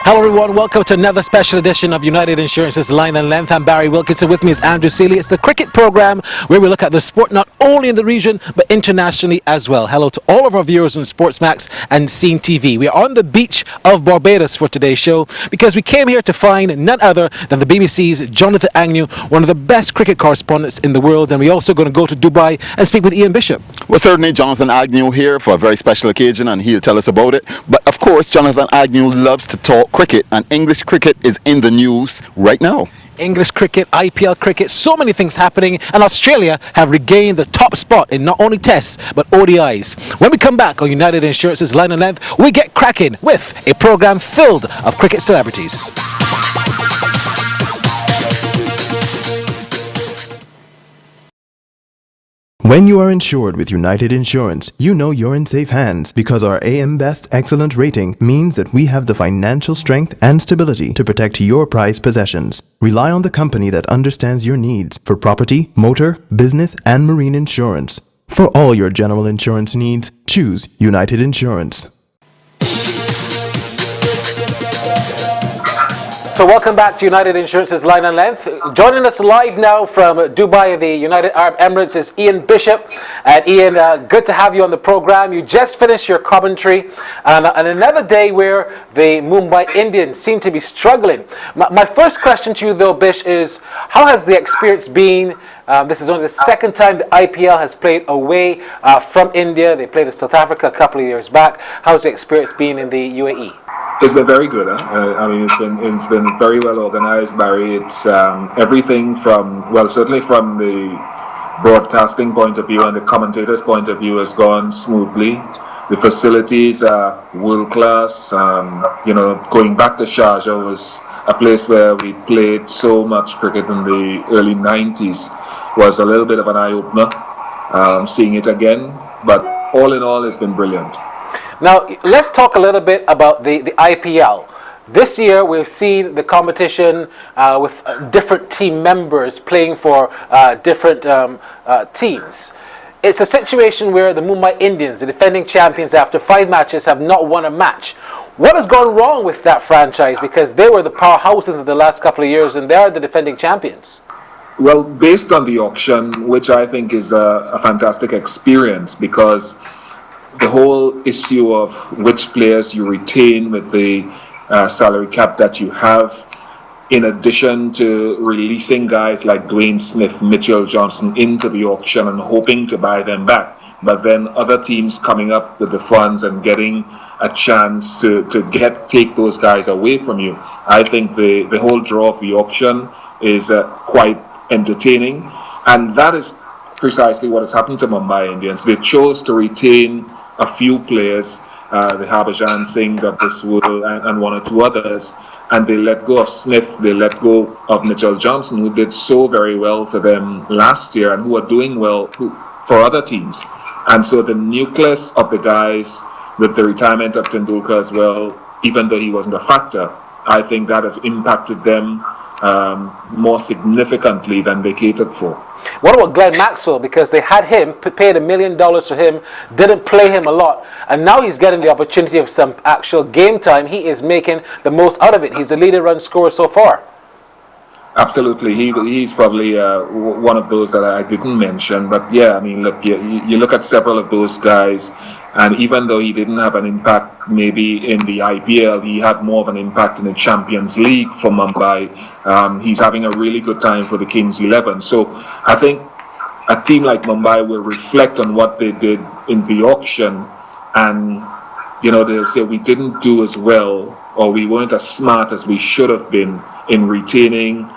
Hello everyone, welcome to another special edition of United Insurance's Line and Length. I'm Barry Wilkinson, with me is Andrew Sealy. It's the cricket program where we look at the sport not only in the region but internationally as well. Hello to all of our viewers on Sportsmax and Scene TV. We are on the beach of Barbados for today's show because we came here to find none other than the BBC's Jonathan Agnew, one of the best cricket correspondents in the world, and we're also going to go to Dubai and speak with Ian Bishop. Well, certainly Jonathan Agnew here for a very special occasion, and he'll tell us about it. But of course, Jonathan Agnew loves to talk cricket, and English cricket is in the news right now. English cricket, IPL cricket, so many things happening, and Australia have regained the top spot in not only tests but ODIs. When we come back on United Insurance's Line and Length, we get cracking with a program filled of cricket celebrities. When you are insured with United Insurance, you know you're in safe hands because our AM Best Excellent rating means that we have the financial strength and stability to protect your prized possessions. Rely on the company that understands your needs for property, motor, business, and marine insurance. For all your general insurance needs, choose United Insurance. So welcome back to United Insurance's Line and Length. Joining us live now from Dubai, the United Arab Emirates, is Ian Bishop. And Ian, good to have you on the program. You just finished your commentary on another day where the Mumbai Indians seem to be struggling. My first question to you though, Bish, is how has the experience been? This is only the second time the IPL has played away from India. They played in South Africa a couple of years back. How's the experience been in the UAE? It's been very good. I mean, it's been very well organized, Barry. It's everything from, well, certainly from the broadcasting point of view and the commentators' point of view has gone smoothly. The facilities are world class. Going back to Sharjah was a place where we played so much cricket in the early 90s. Was a little bit of an eye-opener, seeing it again. But all in all, it's been brilliant. Now, let's talk a little bit about the IPL. This year, we've seen the competition with different team members playing for different teams. It's a situation where the Mumbai Indians, the defending champions after 5 matches, have not won a match. What has gone wrong with that franchise? Because they were the powerhouses in the last couple of years and they are the defending champions. Well, based on the auction, which I think is a fantastic experience, because the whole issue of which players you retain with the salary cap that you have, in addition to releasing guys like Dwayne Smith, Mitchell Johnson into the auction and hoping to buy them back, but then other teams coming up with the funds and getting a chance to take those guys away from you. I think the whole draw of the auction is quite entertaining, and that is precisely what has happened to Mumbai Indians. They chose to retain a few players, the Harbhajan Singhs of this world and one or two others, and they let go of Smith, they let go of Mitchell Johnson, who did so very well for them last year and who are doing well for other teams. And so the nucleus of the guys, with the retirement of Tendulkar as well, even though he wasn't a factor, I think that has impacted them more significantly than they catered for. What about Glenn Maxwell? Because they had him, paid $1 million for him, didn't play him a lot, and now he's getting the opportunity of some actual game time. He is making the most out of it. He's the leading run scorer so far. Absolutely, he's probably one of those that I didn't mention. But yeah, I mean, look, you look at several of those guys, and even though he didn't have an impact maybe in the IPL, he had more of an impact in the Champions League for Mumbai. He's having a really good time for the Kings 11. So I think a team like Mumbai will reflect on what they did in the auction, and they'll say we didn't do as well, or we weren't as smart as we should have been in retaining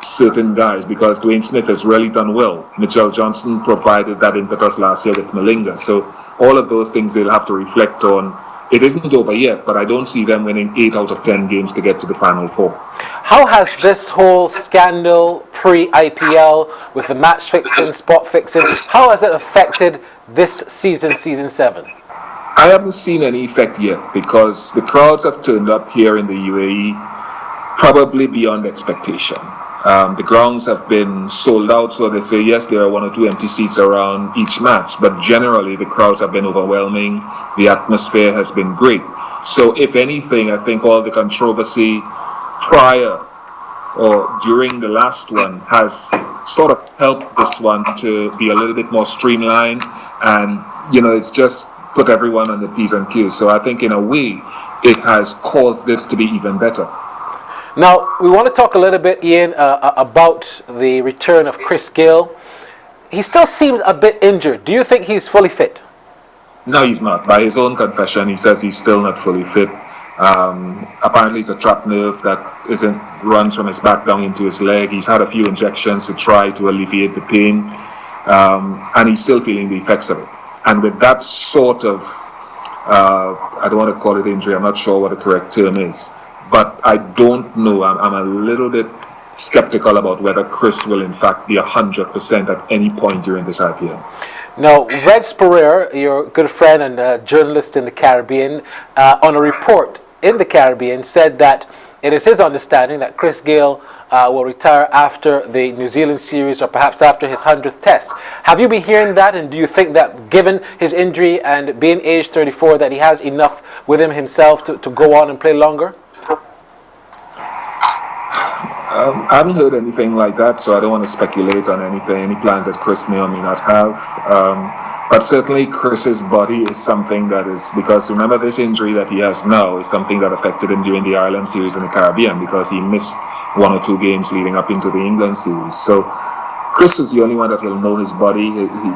certain guys, because Dwayne Smith has really done well. Mitchell Johnson provided that impetus last year with Malinga. So all of those things they'll have to reflect on. It isn't over yet, but I don't see them winning 8 out of 10 games to get to the Final Four. How has this whole scandal pre-IPL with the match fixing, spot fixing, how has it affected this season, season 7? I haven't seen any effect yet, because the crowds have turned up here in the UAE probably beyond expectation. The grounds have been sold out, so they say yes, there are 1 or 2 empty seats around each match, but generally the crowds have been overwhelming. The atmosphere has been great. So if anything, I think all the controversy prior or during the last one has sort of helped this one to be a little bit more streamlined, and it's just put everyone on the P's and Q's. So I think in a way it has caused it to be even better. Now we want to talk a little bit, Ian, about the return of Chris Gayle. He still seems a bit injured. Do you think he's fully fit? No, he's not. By his own confession, he says he's still not fully fit. Apparently it's a trapped nerve that runs from his back down into his leg. He's had a few injections to try to alleviate the pain, and he's still feeling the effects of it. And with that sort of, I don't want to call it injury, I'm not sure what the correct term is, but I don't know, I'm a little bit skeptical about whether Chris will in fact be 100% at any point during this IPL. Now, Red Spurrier, your good friend and journalist in the Caribbean, on a report in the Caribbean said that it is his understanding that Chris Gayle will retire after the New Zealand series or perhaps after his 100th test. Have you been hearing that, and do you think that given his injury and being age 34 that he has enough with him himself to go on and play longer? I haven't heard anything like that, so I don't want to speculate on any plans that Chris may or may not have. But certainly Chris's body is something that is, because remember this injury that he has now is something that affected him during the Ireland series in the Caribbean, because he missed 1 or 2 games leading up into the England series. So Chris is the only one that will know his body.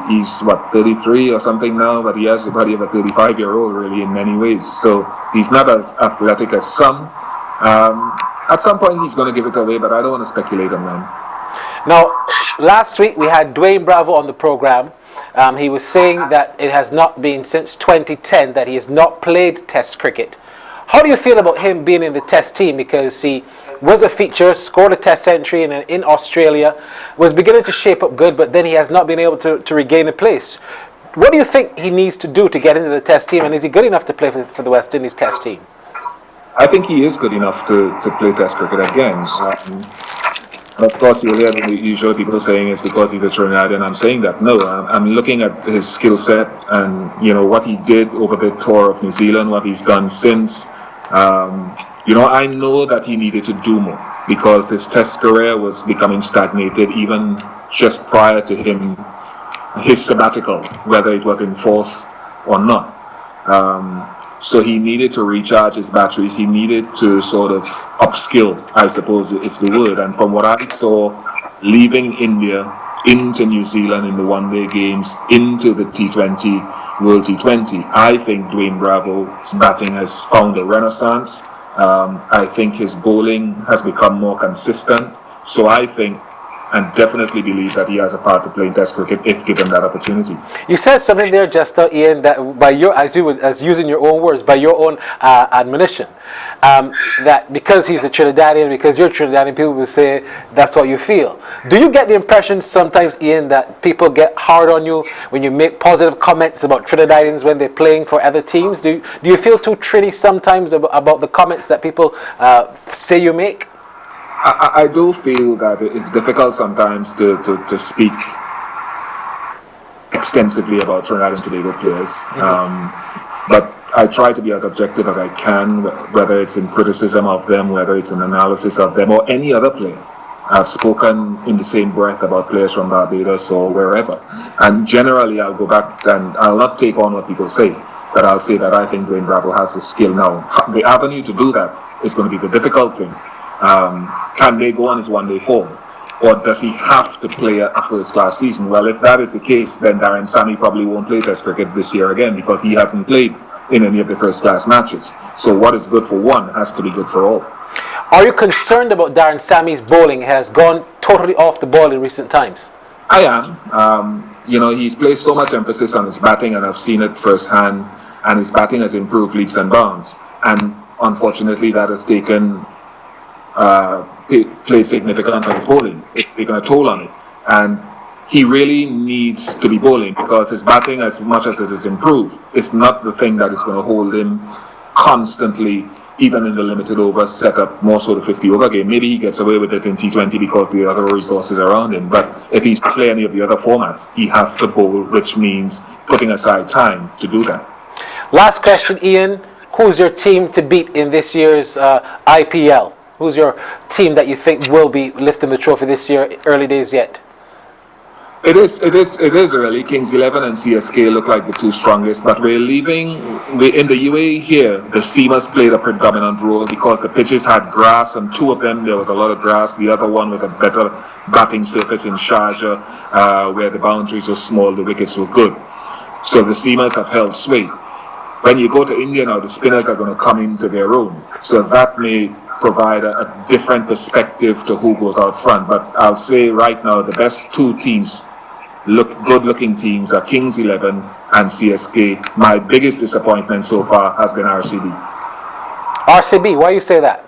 He's 33 or something now, but he has the body of a 35-year-old really in many ways. So he's not as athletic as some. At some point he's going to give it away, but I don't want to speculate on that. Now, last week we had Dwayne Bravo on the program. He was saying that it has not been since 2010 that he has not played Test cricket. How do you feel about him being in the Test team? Because he was a feature, scored a Test century in Australia, was beginning to shape up good, but then he has not been able to regain a place. What do you think he needs to do to get into the Test team, and is he good enough to play for the West Indies Test team? I think he is good enough to play Test cricket again. Of course, you'll hear the usual people saying it's because he's a Trinidadian. I'm saying that no. I'm looking at his skill set and what he did over the tour of New Zealand, what he's done since. I know that he needed to do more because his Test career was becoming stagnated even just prior to his sabbatical, whether it was enforced or not. So he needed to recharge his batteries. He needed to sort of upskill, I suppose is the word. And from what I saw, leaving India into New Zealand in the one-day games, into the T20, World T20, I think Dwayne Bravo's batting has found a renaissance. I think his bowling has become more consistent. So I think and definitely believe that he has a part to play in Test cricket if given that opportunity. You said something there just now, Ian, that by your, as using your own words, by your own admonition, that because he's a Trinidadian, because you're Trinidadian, people will say that's what you feel. Do you get the impression sometimes, Ian, that people get hard on you when you make positive comments about Trinidadians when they're playing for other teams? Do you feel too Trini sometimes about the comments that people say you make? I do feel that it's difficult sometimes to speak extensively about Trinidad and Tobago players, but I try to be as objective as I can, whether it's in criticism of them, whether it's an analysis of them, or any other player. I've spoken in the same breath about players from Barbados or wherever, and generally I'll go back and I'll not take on what people say, but I'll say that I think Dwayne Bravo has the skill now. The avenue to do that is going to be the difficult thing. Can they go on his one-day form, or does he have to play a first-class season? Well, if that is the case, then Darren Sammy probably won't play Test cricket this year again because he hasn't played in any of the first-class matches. So what is good for one has to be good for all. Are you concerned about Darren Sammy's bowling? It has gone totally off the ball in recent times. I am. He's placed so much emphasis on his batting, and I've seen it firsthand, and his batting has improved leaps and bounds. And unfortunately, that has taken plays significance on his bowling. It's taken a toll on it, and he really needs to be bowling because his batting, as much as it has improved, is not the thing that is going to hold him constantly, even in the limited over setup, more so the 50-over game. Maybe he gets away with it in T20 because the other resources around him, but if he's to play any of the other formats, he has to bowl, which means putting aside time to do that. Last question, Ian. who's your team to beat in this year's IPL? Who's your team that you think will be lifting the trophy this year? Early days yet. It is early. Kings 11 and CSK look like the two strongest, but we're in the UAE here. The Seamers played a predominant role because the pitches had grass, and two of them there was a lot of grass. The other one was a better batting surface in Sharjah, where the boundaries were small, the wickets were good. So the Seamers have held sway. When you go to India now, the spinners are going to come into their own. So that may provide a different perspective to who goes out front. But I'll say right now, the best two teams, good-looking teams, are Kings 11 and CSK. My biggest disappointment so far has been RCB. RCB, why you say that?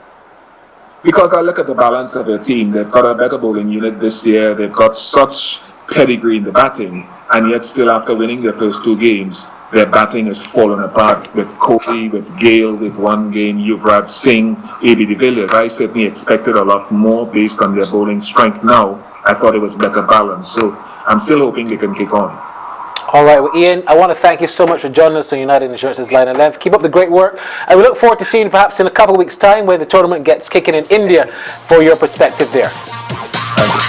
Because I look at the balance of their team. They've got a better bowling unit this year. They've got such pedigree in the batting, and yet still after winning their first two games, their batting has fallen apart with Kohli, with Gale, with one game, Yuvraj Singh, A.B. de Villiers. I certainly expected a lot more based on their bowling strength now. I thought it was better balanced. So I'm still hoping they can kick on. All right, well, Ian, I want to thank you so much for joining us on United Insurance's Line and Length. Keep up the great work, and we look forward to seeing you perhaps in a couple of weeks' time when the tournament gets kicking in India for your perspective there. Thank you.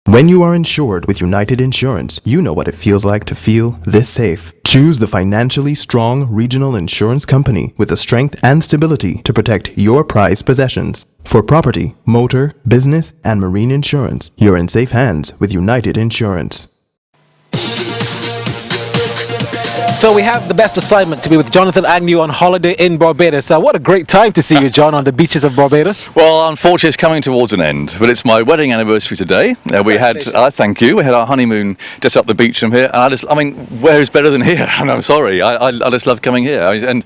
When you are insured with United Insurance, you know what it feels like to feel this safe. Choose the financially strong regional insurance company with the strength and stability to protect your prized possessions. For property, motor, business, and marine insurance, you're in safe hands with United Insurance. So we have the best assignment to be with Jonathan Agnew on holiday in Barbados. What a great time to see you, John, on the beaches of Barbados. Well, unfortunately, it's coming towards an end, but it's my wedding anniversary today. We had, thank you, we had our honeymoon just up the beach from here. And where is better than here? I'm sorry, I just love coming here. And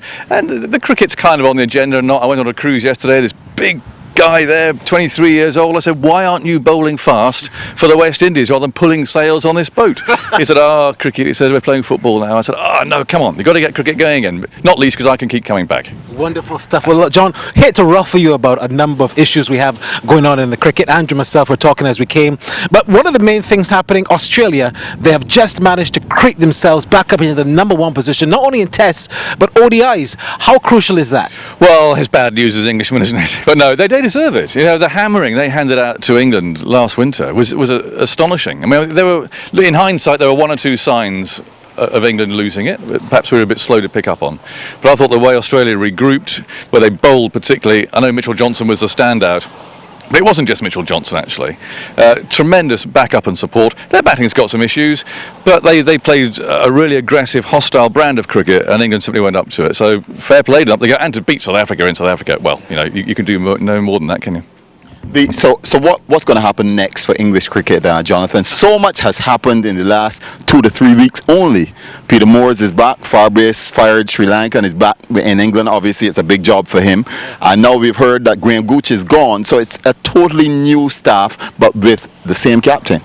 the cricket's kind of on the agenda. I went on a cruise yesterday, this big guy there, 23 years old. I said, why aren't you bowling fast for the West Indies rather than pulling sails on this boat? He said, cricket. He said, we're playing football now. I said, no, come on, you've got to get cricket going again. Not least because I can keep coming back. Wonderful stuff. Well, look, John, hate to ruffle you about a number of issues we have going on in the cricket. Andrew and myself were talking as we came. But one of the main things happening, Australia, they have just managed to creep themselves back up into the number one position, not only in tests, but ODIs. How crucial is that? Well, his bad news as Englishman, isn't it? But no, they deserve it. You know, the hammering they handed out to England last winter was astonishing. I mean, in hindsight, there were one or two signs of England losing it. Perhaps we were a bit slow to pick up on. But I thought the way Australia regrouped, where they bowled particularly, I know Mitchell Johnson was the standout, but it wasn't just Mitchell Johnson, actually. Tremendous backup and support. Their batting's got some issues, but they played a really aggressive, hostile brand of cricket, and England simply went up to it. So fair play to them. They go, and to beat South Africa in South Africa, well, you know, you can do no more than that, can you? So what's going to happen next for English cricket, Jonathan? So much has happened in the last 2 to 3 weeks only. Peter Moores is back. Farbase fired Sri Lanka and is back in England. Obviously, it's a big job for him. And now we've heard that Graham Gooch is gone. So it's a totally new staff, but with the same captain.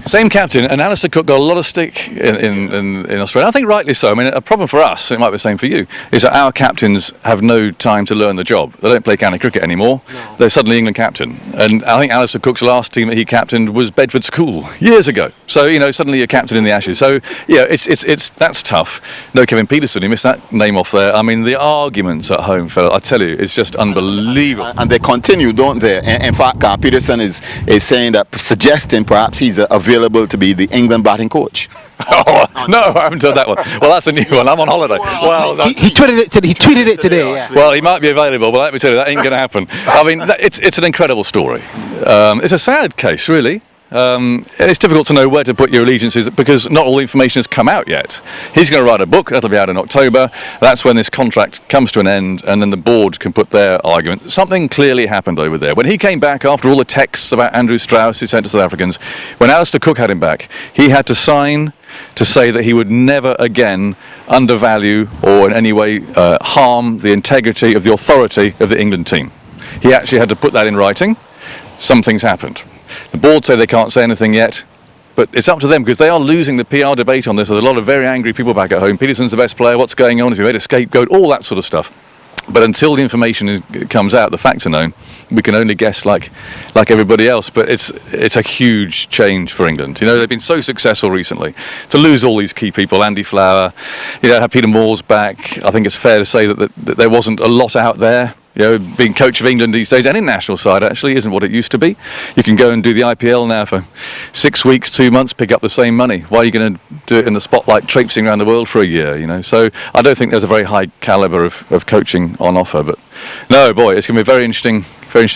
Same captain, and Alistair Cook got a lot of stick in Australia. I think rightly so. I mean, a problem for us, it might be the same for you, is that our captains have no time to learn the job. They don't play county cricket anymore. No. They're suddenly England captain. And I think Alistair Cook's last team that he captained was Bedford School years ago. So, you know, suddenly you're captain in the Ashes. So, yeah, that's tough. No Kevin Peterson, he missed that name off there. I mean, the arguments at home, fella, I tell you, it's just unbelievable. And they continue, don't they? In fact, Peterson is saying that, suggesting perhaps he's available to be the England batting coach. Oh, no, I haven't heard that one. Well, that's a new one. I'm on holiday. Well, he tweeted it today. Yeah. Well, he might be available, but let me tell you, that ain't going to happen. I mean, it's an incredible story. It's a sad case, really. It's difficult to know where to put your allegiances because not all the information has come out yet. He's going to write a book, that'll be out in October. That's when this contract comes to an end, and then the board can put their argument. Something clearly happened over there. When he came back after all the texts about Andrew Strauss he sent to South Africans, when Alistair Cook had him back, he had to sign to say that he would never again undervalue or in any way harm the integrity of the authority of the England team. He actually had to put that in writing. Some things happened. The board say they can't say anything yet, but it's up to them because they are losing the PR debate on this. There's a lot of very angry people back at home. Peterson's the best player. What's going on? Has he made a scapegoat? All that sort of stuff. But until the information comes out, the facts are known, we can only guess like everybody else. But it's a huge change for England. You know, they've been so successful recently. To lose all these key people, Andy Flower, you know, have Peter Moore's back. I think it's fair to say that there wasn't a lot out there. You know, being coach of England these days, and in national side actually, isn't what it used to be. You can go and do the IPL now for 6 weeks, 2 months, pick up the same money. Why are you going to do it in the spotlight, traipsing around the world for a year? You know, so I don't think there's a very high calibre of coaching on offer. But no, boy, it's going to be a very interesting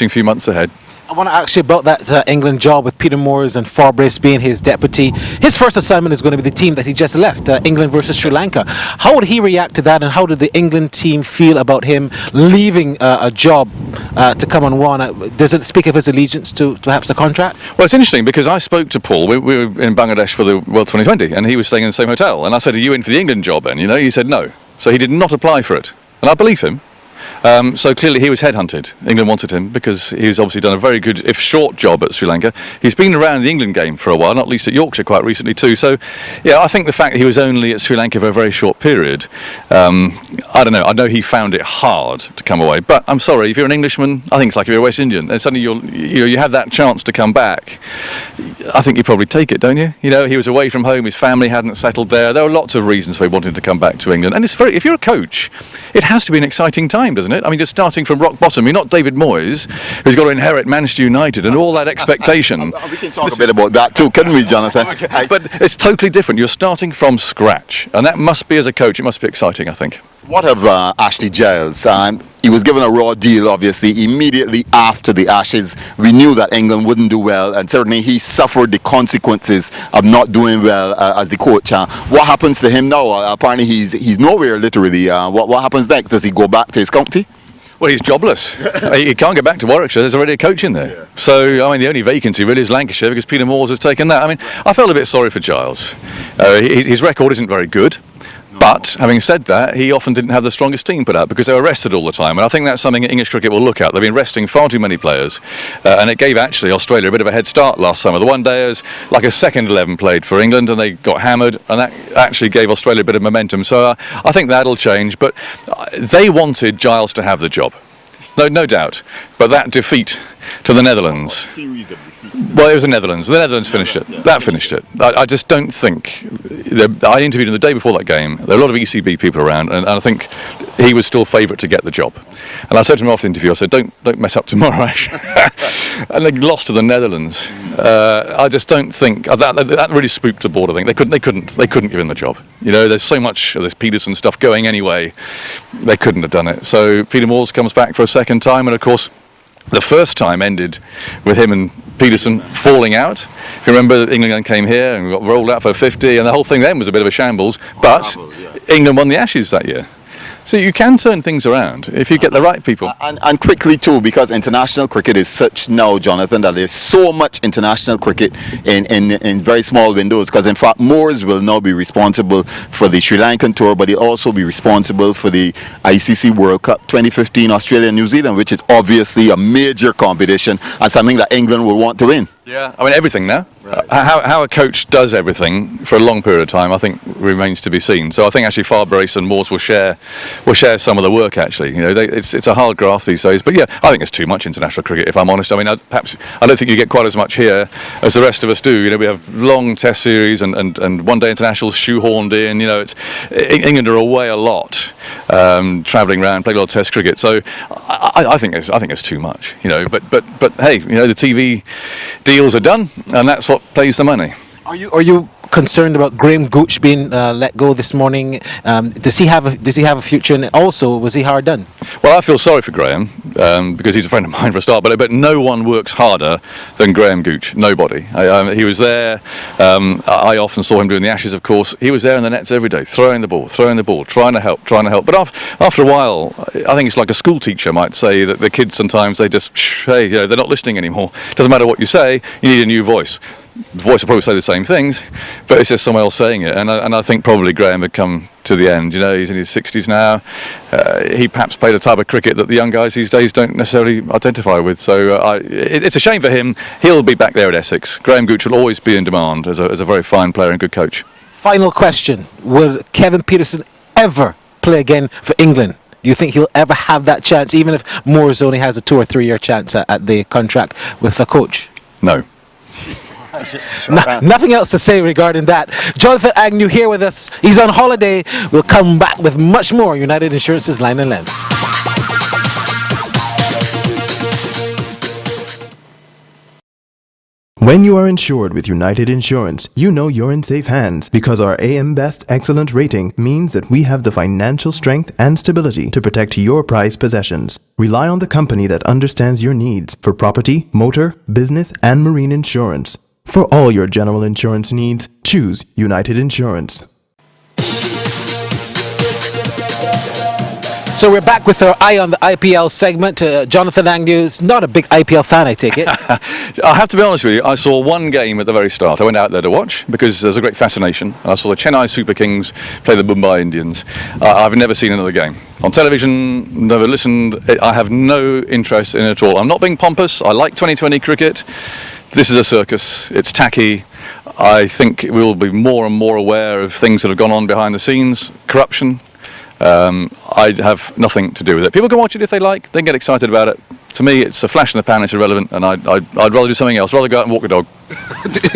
few months ahead. I want to ask you about that England job with Peter Moores and Farbris being his deputy. His first assignment is going to be the team that he just left, England versus Sri Lanka. How would he react to that, and how did the England team feel about him leaving a job to come on one? Does it speak of his allegiance to perhaps a contract? Well, it's interesting because I spoke to Paul. We were in Bangladesh for the World 2020, and he was staying in the same hotel. And I said, "Are you in for the England job then?" You know, he said no. So he did not apply for it, and I believe him. So clearly he was headhunted. England wanted him because he's obviously done a very good, if short, job at Sri Lanka. He's been around the England game for a while, not least at Yorkshire quite recently too. So, yeah, I think the fact that he was only at Sri Lanka for a very short period, I don't know. I know he found it hard to come away. But I'm sorry, if you're an Englishman, I think it's like if you're a West Indian, and suddenly you have that chance to come back. I think you probably take it, don't you? You know, he was away from home. His family hadn't settled there. There were lots of reasons for him wanting to come back to England. And if you're a coach, it has to be an exciting time, doesn't it? I mean, just starting from rock bottom. You're not David Moyes, who's got to inherit Manchester United and all that expectation. We can talk a bit about that too, couldn't we, Jonathan? Okay. But it's totally different. You're starting from scratch, and that must be, as a coach, it must be exciting, I think. What of Ashley Giles? He was given a raw deal, obviously, immediately after the Ashes. We knew that England wouldn't do well, and certainly he suffered the consequences of not doing well as the coach. What happens to him now? Apparently he's nowhere, literally. What happens next? Does he go back to his county? Well, he's jobless. He can't go back to Warwickshire. There's already a coach in there. Yeah. So, I mean, the only vacancy really is Lancashire because Peter Moores has taken that. I mean, I felt a bit sorry for Giles. His record isn't very good. But having said that, he often didn't have the strongest team put out because they were rested all the time. And I think that's something English cricket will look at. They've been resting far too many players. And it gave actually Australia a bit of a head start last summer. The one-dayers, like a second 11 played for England and they got hammered. And that actually gave Australia a bit of momentum. So I think that'll change. But they wanted Giles to have the job. No doubt. But that defeat to the Netherlands. Well, it was the Netherlands. The Netherlands finished it. That finished it. I just don't think. I interviewed him the day before that game. There were a lot of ECB people around, and I think he was still favourite to get the job. And I said to him after the interview, I said, "Don't mess up tomorrow, Ash." And they lost to the Netherlands. I just don't think that really spooked the board. I think they couldn't give him the job. You know, there's so much of this Peterson stuff going anyway. They couldn't have done it. So Peter Moores comes back for a second time, and of course, the first time ended with him and Peterson falling out. If you remember, England came here and got rolled out for 50, and the whole thing then was a bit of a shambles. But England won the Ashes that year. So you can turn things around if you get the right people. And quickly too, because international cricket is such now, Jonathan, that there's so much international cricket in very small windows. Because in fact, Moores will now be responsible for the Sri Lankan tour, but he'll also be responsible for the ICC World Cup 2015 Australia and New Zealand, which is obviously a major competition and something that England will want to win. Yeah, I mean everything now. Right. How a coach does everything for a long period of time, I think, remains to be seen. So I think actually Farbris and Moores will share some of the work. Actually, you know, it's a hard graft these days. But yeah, I think it's too much international cricket, if I'm honest. I mean, perhaps I don't think you get quite as much here as the rest of us do. You know, we have long Test series and one-day internationals shoehorned in. You know, England are away a lot, travelling around, playing a lot of Test cricket. So I think it's too much. You know, but hey, you know, the TV deals are done, and that's what pays the money. Are you concerned about Graham Gooch being let go this morning? Does he have a future? And also, was he hard done? Well, I feel sorry for Graham because he's a friend of mine for a start. But no one works harder than Graham Gooch. Nobody. He was there. I often saw him doing the Ashes. Of course, he was there in the nets every day, throwing the ball, trying to help. But after a while, I think it's like a school teacher might say that the kids sometimes they just hey, you know, they're not listening anymore. Doesn't matter what you say, you need a new voice. The voice will probably say the same things, but it's just someone else saying it. And I think probably Graham had come to the end. You know, he's in his 60s now. He perhaps played a type of cricket that the young guys these days don't necessarily identify with. So it's a shame for him. He'll be back there at Essex. Graham Gooch will always be in demand as a very fine player and good coach. Final question: will Kevin Pietersen ever play again for England Do you think he'll ever have that chance, even if Moores only has a 2 or 3 year chance at the contract with the coach? No. Nothing else to say regarding that. Jonathan Agnew here with us. He's on holiday. We'll come back with much more United Insurance's Line and Length. When you are insured with United Insurance, you know you're in safe hands because our AM Best Excellent rating means that we have the financial strength and stability to protect your prized possessions. Rely on the company that understands your needs for property, motor, business, and marine insurance. For all your general insurance needs, choose United Insurance. So we're back with our Eye on the IPL segment. Jonathan Agnew's not a big IPL fan, I take it. I have to be honest with you, I saw one game at the very start. I went out there to watch because there's a great fascination. I saw the Chennai Super Kings play the Mumbai Indians. I've never seen another game. On television, never listened. I have no interest in it at all. I'm not being pompous. I like 2020 cricket. This is a circus. It's tacky. I think we'll be more and more aware of things that have gone on behind the scenes. Corruption. I have nothing to do with it. People can watch it if they like. They can get excited about it. To me, it's a flash in the pan. It's irrelevant, and I'd rather do something else. Rather go out and walk a dog.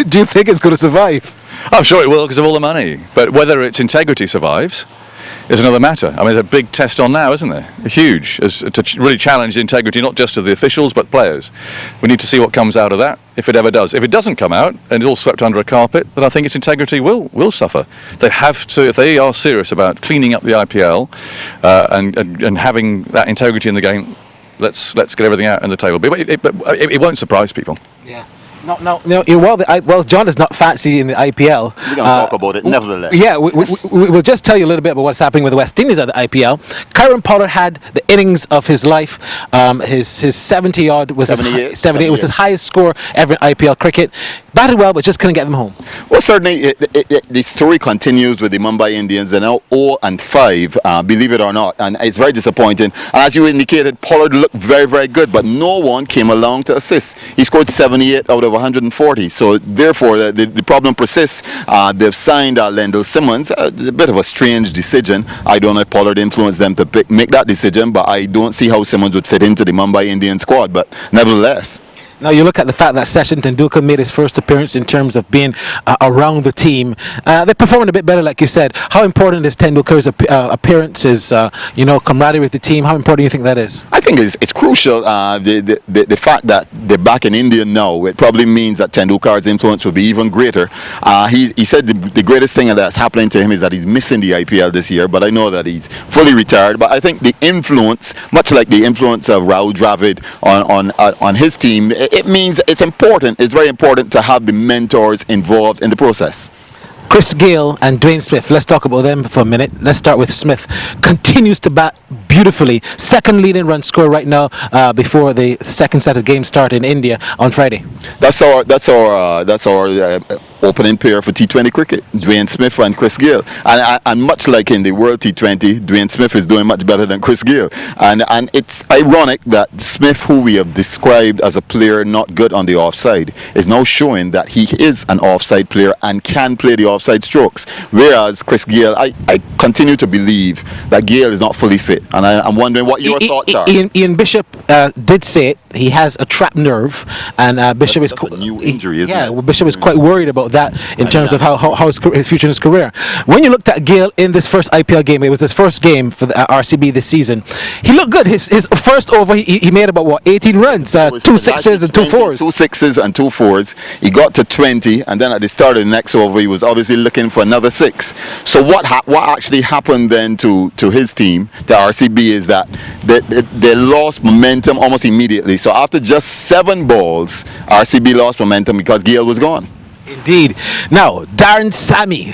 Do you think it's going to survive? I'm sure it will because of all the money. But whether its integrity survives is another matter. I mean, there's a big test on now, isn't there? Huge, to really challenge the integrity, not just of the officials, but players. We need to see what comes out of that, if it ever does. If it doesn't come out, and it's all swept under a carpet, then I think its integrity will suffer. They have to, if they are serious about cleaning up the IPL and having that integrity in the game, let's get everything out on the table. But it won't surprise people. Yeah. No. Well, John is not fancy in the IPL. We're going to talk about it, nevertheless. Yeah, we'll just tell you a little bit about what's happening with the West Indies at the IPL. Kyron Pollard had the innings of his life. His 70-odd was 78 was his highest score ever in IPL cricket. Batted well, but just couldn't get them home. Well, certainly, the story continues with the Mumbai Indians. They're now 0-5, believe it or not, and it's very disappointing. And as you indicated, Pollard looked very, very good, but no one came along to assist. He scored 78 out of 140, so therefore the problem persists. They've signed Lendl Simmons. It's a bit of a strange decision. I don't know if Pollard influenced them to make that decision, but I don't see how Simmons would fit into the Mumbai Indian squad. But nevertheless. Now you look at the fact that Sachin Tendulkar made his first appearance in terms of being around the team. They're performing a bit better, like you said. How important is Tendulkar's appearances, camaraderie with the team? How important do you think that is? I think it's crucial. The fact that they're back in India now, it probably means that Tendulkar's influence will be even greater. He said the greatest thing that's happening to him is that he's missing the IPL this year, but I know that he's fully retired. But I think the influence, much like the influence of Rahul Dravid on his team, it means it's very important to have the mentors involved in the process. Chris Gayle and Dwayne Smith, let's talk about them for a minute. Let's start with Smith. Continues to bat beautifully. Second leading run scorer right now before the second set of games start in India on Friday. That's our opening pair for T20 cricket, Dwayne Smith and Chris Gayle. And much like in the World T20, Dwayne Smith is doing much better than Chris Gayle. And it's ironic that Smith, who we have described as a player not good on the offside, is now showing that he is an offside player and can play the offside strokes. Whereas Chris Gayle, I continue to believe that Gayle is not fully fit. And I'm wondering what your thoughts are. Ian Bishop did say it. He has a trapped nerve, and Bishop that's a new injury, isn't it? Yeah, well, Bishop is quite worried about that in terms of how his future in his career. When you looked at Gayle in this first IPL game, it was his first game for the RCB this season. He looked good. His first over, he made about 18 runs, 2 sixes and 2 fours. 2 sixes and 2 fours. He got to 20, and then at the start of the next over, he was obviously looking for another 6. So what actually happened then to his team, to RCB, is that they lost momentum almost immediately. So after just 7 balls, RCB lost momentum because Gayle was gone. Indeed. Now, Darren Sammy,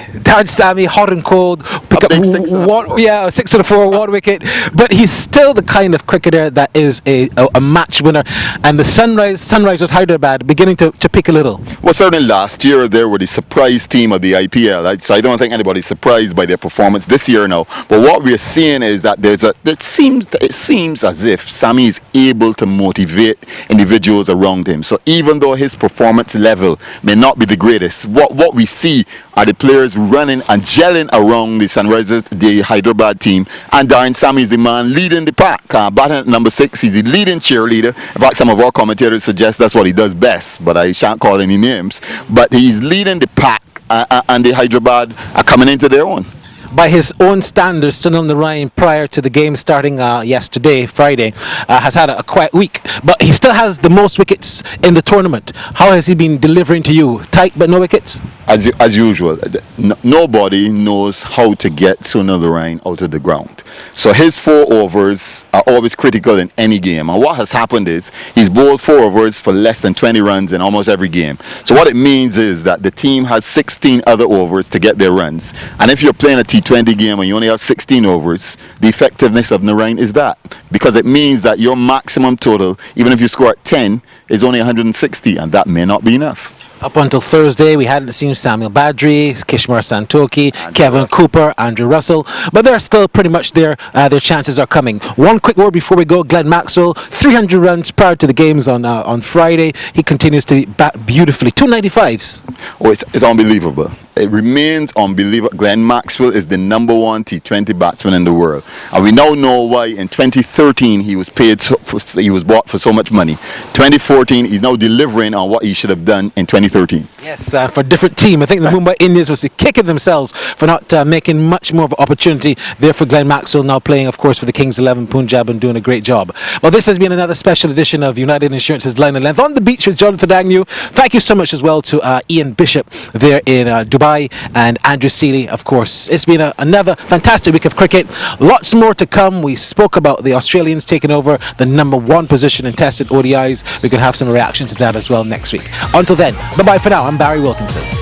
hot and cold, pick up 6 to 4, 1 wicket, but he's still the kind of cricketer that is a match winner. And the Sunrisers Hyderabad beginning to pick a little. Well, certainly last year they were the surprise team of the IPL. So I don't think anybody's surprised by their performance this year now. But what we're seeing is that it seems as if Sammy is able to motivate individuals around him. So even though his performance level may not be the greatest. What we see are the players running and gelling around the Sunrisers, the Hyderabad team, and Darren Sammy is the man leading the pack. Batting at number 6, he's the leading cheerleader. In fact, some of our commentators suggest that's what he does best, but I shan't call any names. But he's leading the pack, and the Hyderabad are coming into their own. By his own standards, Sunil Narayan, prior to the game starting yesterday, Friday, has had a quiet week, but he still has the most wickets in the tournament. How has he been delivering to you? Tight but no wickets? As usual, nobody knows how to get Sunil Narayan out of the ground. So his 4 overs are always critical in any game. And what has happened is he's bowled 4 overs for less than 20 runs in almost every game. So what it means is that the team has 16 other overs to get their runs. And if you're playing a T20 game and you only have 16 overs, the effectiveness of Narayan is that. Because it means that your maximum total, even if you score at 10, is only 160, and that may not be enough. Up until Thursday, we hadn't seen Samuel Badri, Kishmar Santoki, Kevin Cooper, Andrew Russell, but they're still pretty much there. Their chances are coming. One quick word before we go. Glenn Maxwell, 300 runs prior to the games on Friday. He continues to bat beautifully. 295s. Oh, it's unbelievable. It remains unbelievable. Glenn Maxwell is the number 1 T20 batsman in the world, and we now know why. In 2013 he was he was bought for so much money. 2014 he's now delivering on what he should have done in 2013. Yes, for a different team. I think the Mumbai Indians was kicking themselves for not making much more of an opportunity there for Glenn Maxwell, now playing, of course, for the Kings 11 Punjab and doing a great job. Well, this has been another special edition of United Insurance's Line and Length on the beach with Jonathan Agnew. Thank you so much as well to Ian Bishop there in Dubai, and Andrew Sealy, of course. It's been another fantastic week of cricket. Lots more to come. We spoke about the Australians taking over the number 1 position in tested ODIs. We could have some reaction to that as well next week. Until then, bye-bye for now. I'm Barry Wilkinson.